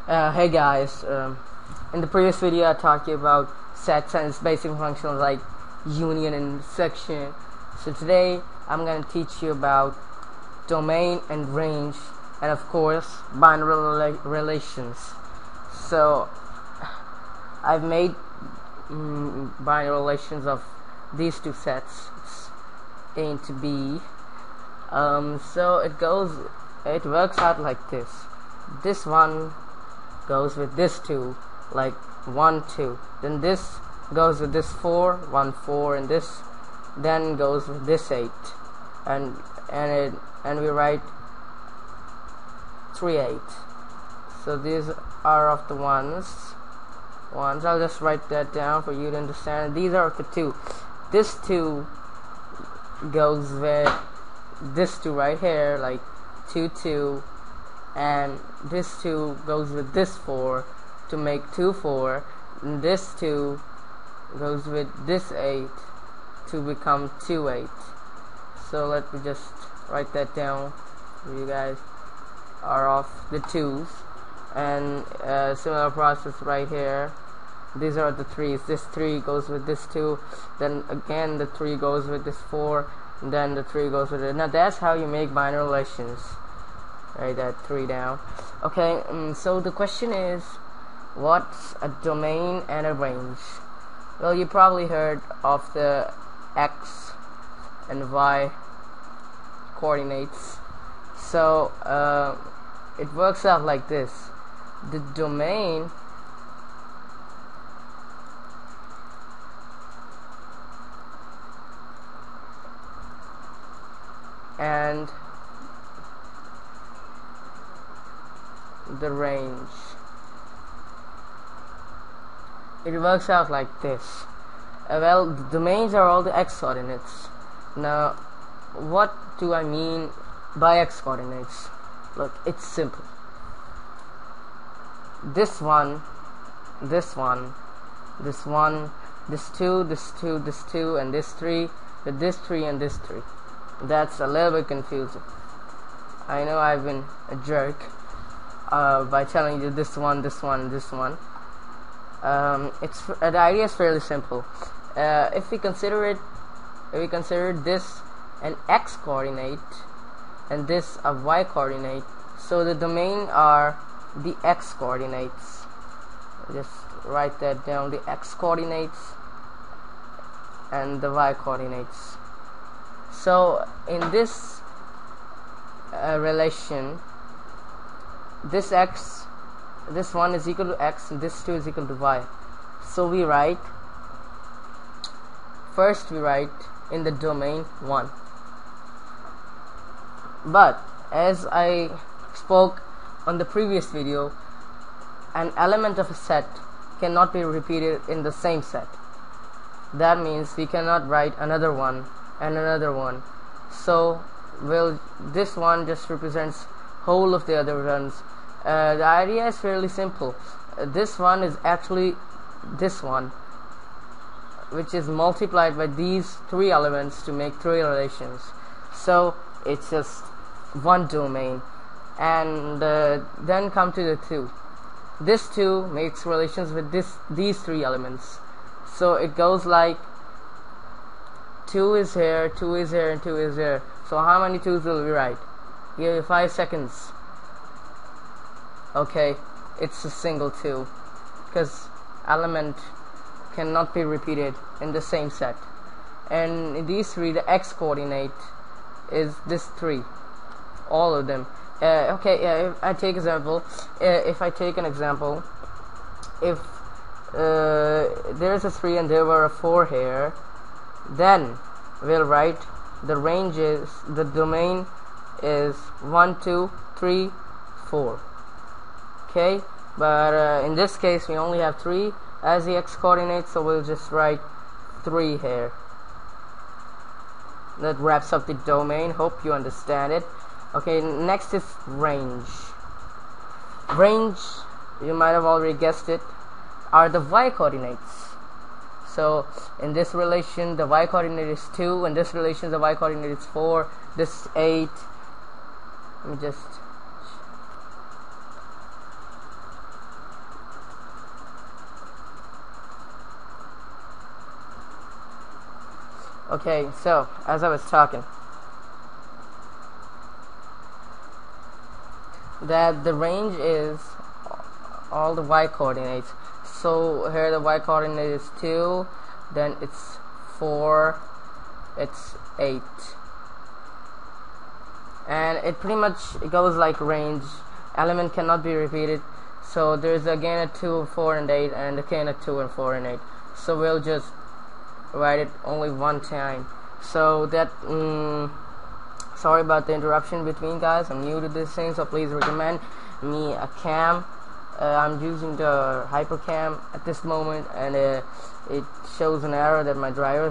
Hey guys, in the previous video I talked to you about sets and its basic functions like union and section. So today I'm going to teach you about domain and range, and of course binary relations. So I've made binary relations of these two sets. It's A into B. So it works out like this. This one goes with this 2, like 1 2, then this goes with this 4 1 4, and this then goes with this 8, and we write 3 8. So these are of the ones. I'll just write that down for you to understand. These are of the 2. This 2 goes with this 2 right here, like 2 2, and this 2 goes with this 4 to make 2 4, and this 2 goes with this 8 to become 2 8. So let me just write that down for you guys. Are of the 2s, and similar process right here. These are the 3s. This 3 goes with this 2, then again the 3 goes with this 4, and then the 3 goes with it. Now that's how you make binary relations. Write that 3 down. Okay, so the question is, what's a domain and a range? Well, you probably heard of the x and y coordinates. So it works out like this. The domain and the range, it works out like this. Well, the domains are all the x coordinates. Now what do I mean by x coordinates? Look, it's simple. This 1, this 1, this 1, this 2, this 2, this 2, and this 3, with this 3 and this 3. That's a little bit confusing. I know I've been a jerk by telling you this one, this one, this one. The idea is fairly simple. If we consider this an x coordinate and this a y coordinate, so the domain are the x coordinates. Just write that down: the x coordinates and the y coordinates. So in this relation, this one is equal to x and this 2 is equal to y. So we write in the domain 1. But as I spoke on the previous video, an element of a set cannot be repeated in the same set. That means we cannot write another one and another one. So this one just represents whole of the other ones. The idea is fairly simple. This one is actually this one, which is multiplied by these 3 elements to make 3 relations. So it's just one domain. And then come to the 2. This 2 makes relations with these 3 elements. So it goes like 2 is here, 2 is here, and 2 is here. So how many 2's will we write? Give you 5 seconds. Okay, it's a single 2, because element cannot be repeated in the same set. And in these 3, the x coordinate is this 3, all of them. If I take an example, if there's a 3 and there were a 4 here, then we'll write the domain is 1 2 3 4. Okay, but in this case we only have 3 as the x coordinate, so we'll just write 3 here. That wraps up the domain. Hope you understand it. Okay, next is range. Range, you might have already guessed it, are the y coordinates. So in this relation the y coordinate is 2, in this relation the y coordinate is 4, this 8. Let me just Okay, so as I was talking, that the range is all the y coordinates. So here the y coordinate is 2, then it's 4, it's 8, and it pretty much goes like range. Element cannot be repeated, so there's again a 2, 4 and 8, and again a 2 and 4 and 8. So we'll just write it only one time. So that sorry about the interruption between, guys. I'm new to this thing, so please recommend me a cam. I'm using the Hypercam at this moment, and it shows an error that my drivers